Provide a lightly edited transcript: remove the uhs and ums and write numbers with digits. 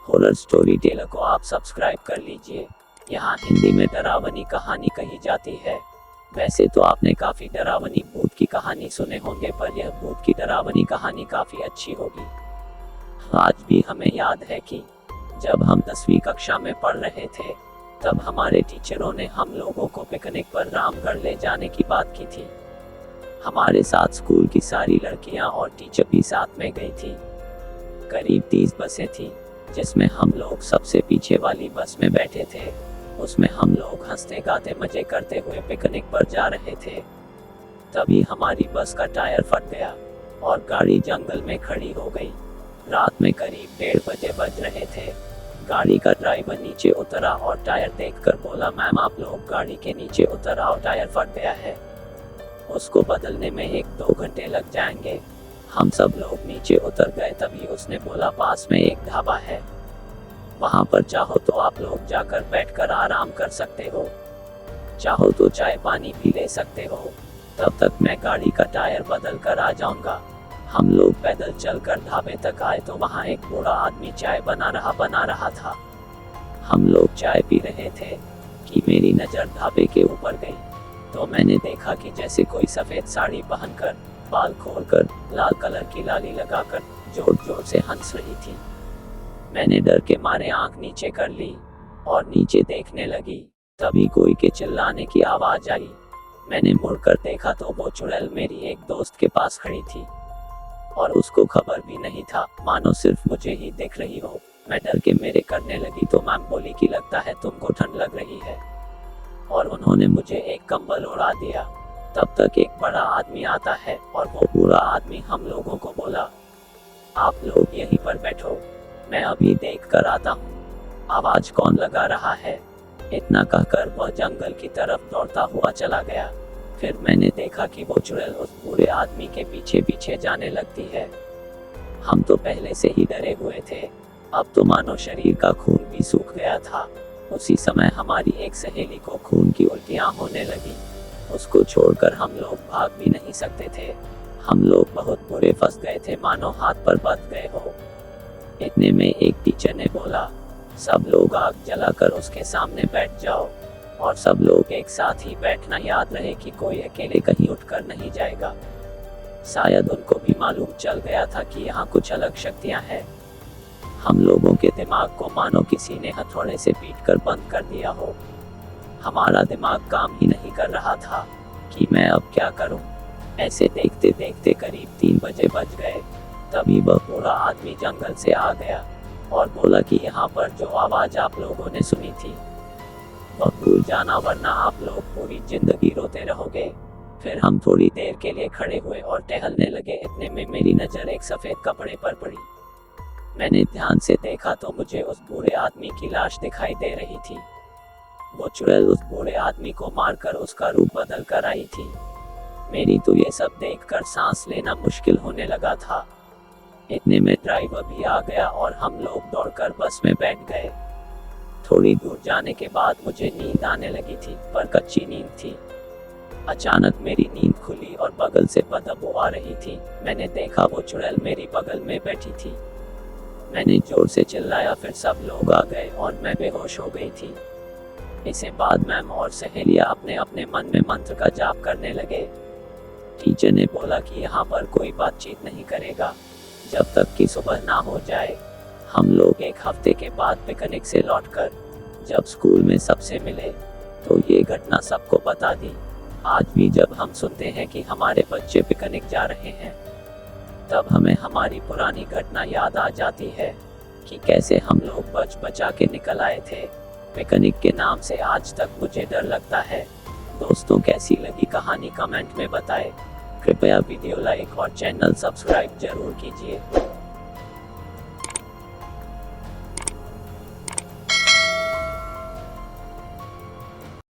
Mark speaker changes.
Speaker 1: Horror story teller को आप subscribe कर लीजिए। यहाँ हिंदी में डरावनी कहानी कही जाती है। वैसे तो आपने काफ़ी डरावनी भूत की कहानी सुने होंगे, पर यह भूत की डरावनी कहानी काफ़ी अच्छी होगी। आज भी हमें याद है कि जब हम 10वीं कक्षा में पढ़ रहे थे, तब हमारे टीचरों ने हम लोगों को पिकनिक पर रामगढ़ ले जाने की बात की थी। हमारे साथ स्कूल की सारी लड़कियां और टीचर भी साथ में गई थी। करीब 30 बसें थी, जिसमें हम लोग सबसे पीछे वाली बस में बैठे थे। उसमें हम लोग हंसते गाते मजे करते हुए पिकनिक पर जा रहे थे। तभी हमारी बस का टायर फट गया और गाड़ी जंगल में खड़ी हो गई। रात में करीब 1:30 बजे बज रहे थे। गाड़ी का ड्राइवर नीचे उतरा और टायर देखकर बोला, मैम आप लोग गाड़ी के नीचे उतर आओ, टायर फट गया है। उसको बदलने में 1-2 घंटे लग जाएंगे। हम सब लोग नीचे उतर गए। तभी उसने बोला, पास में एक ढाबा है, वहाँ पर चाहो तो आप लोग जाकर बैठकर आराम कर सकते हो, चाहो तो चाय पानी भी ले सकते हो, तब तक मैं गाड़ी का टायर बदल कर आ जाऊंगा। हम लोग पैदल चलकर ढाबे तक आए तो वहाँ एक बूढ़ा आदमी चाय बना रहा था। हम लोग चाय पी रहे थे कि मेरी नज़र ढाबे के ऊपर गई, तो मैंने देखा कि जैसे कोई सफ़ेद साड़ी पहनकर, बाल खोलकर, लाल कलर की लाली लगाकर जोर जोर से हंस रही थी। मैंने डर के मारे आंख नीचे कर ली और नीचे देखने लगी। तभी कोई के चिल्लाने की आवाज़ आई। मैंने मुड़कर देखा तो वो चुड़ैल मेरी एक दोस्त के पास खड़ी थी और उसको खबर भी नहीं था, मानो सिर्फ मुझे ही देख रही हो। मैं डर के मेरे करने लगी तो मैम बोली कि लगता है तुमको ठंड लग रही है, और उन्होंने मुझे एक कंबल उड़ा दिया। तब तक एक बड़ा आदमी आता है और वो पूरा आदमी हम लोगों को बोला, आप लोग यहीं पर बैठो, मैं अभी देख कर आता हूँ, आवाज़ कौन लगा रहा है। इतना कहकर वह जंगल की तरफ दौड़ता हुआ चला गया। फिर मैंने देखा कि वो चुड़ैल उस पूरे आदमी के पीछे पीछे जाने लगती है। हम तो पहले से ही डरे हुए थे, अब तो मानो शरीर का खून भी सूख गया था। उसी समय हमारी एक सहेली को खून की उल्टियाँ होने लगी। उसको छोड़कर हम लोग भाग भी नहीं सकते थे। हम लोग बहुत बुरे फंस गए थे, मानो हाथ पर बंध गए हो। इतने में एक टीचर ने बोला, सब लोग आग जलाकर उसके सामने बैठ जाओ, और सब लोग एक साथ ही बैठना। याद रहे कि कोई अकेले कहीं उठकर नहीं जाएगा। शायद उनको भी मालूम चल गया था कि यहाँ कुछ अलग शक्तियाँ हैं। हम लोगों के दिमाग को मानो किसी ने हथौड़े से पीटकर बंद कर दिया हो। हमारा दिमाग काम ही नहीं कर रहा था कि मैं अब क्या करूं। ऐसे देखते देखते करीब 3 बजे बज गए। तभी वह पूरा आदमी जंगल से आ गया और बोला कि यहाँ पर जो आवाज़ आप लोगों ने सुनी थी, वह भूल जाना, वरना आप लोग पूरी जिंदगी रोते रहोगे। फिर हम थोड़ी देर के लिए खड़े हुए और टहलने लगे। इतने में मेरी नज़र एक सफ़ेद कपड़े पर पड़ी। मैंने ध्यान से देखा तो मुझे उस बूढ़े आदमी की लाश दिखाई दे रही थी। वो चुड़ैल उस बूढ़े आदमी को मारकर उसका रूप बदल कर आई थी। मेरी तो ये सब देखकर सांस लेना मुश्किल होने लगा था। इतने में ड्राइवर भी आ गया और हम लोग दौड़कर बस में बैठ गए। थोड़ी दूर जाने के बाद मुझे नींद आने लगी थी, पर कच्ची नींद थी। अचानक मेरी नींद खुली और बगल से बदबू आ रही थी। मैंने देखा वो चुड़ैल मेरी बगल में बैठी थी। मैंने जोर से चिल्लाया, फिर सब लोग आ गए और मैं बेहोश हो गई थी। इसके बाद मैम और सहेलियां अपने अपने मन में मंत्र का जाप करने लगे। टीचर ने बोला कि यहाँ पर कोई बातचीत नहीं करेगा जब तक कि सुबह ना हो जाए। हम लोग 1 हफ्ते के बाद पिकनिक से लौटकर जब स्कूल में सबसे मिले तो ये घटना सबको बता दी। आज भी जब हम सुनते हैं कि हमारे बच्चे पिकनिक जा रहे हैं, तब हमें हमारी पुरानी घटना याद आ जाती है कि कैसे हम लोग बच बचा के निकल आए थे पिकनिक के नाम से। आज तक मुझे डर लगता है। दोस्तों, कैसी लगी कहानी कमेंट में बताएं। कृपया वीडियो लाइक और चैनल सब्सक्राइब जरूर कीजिए।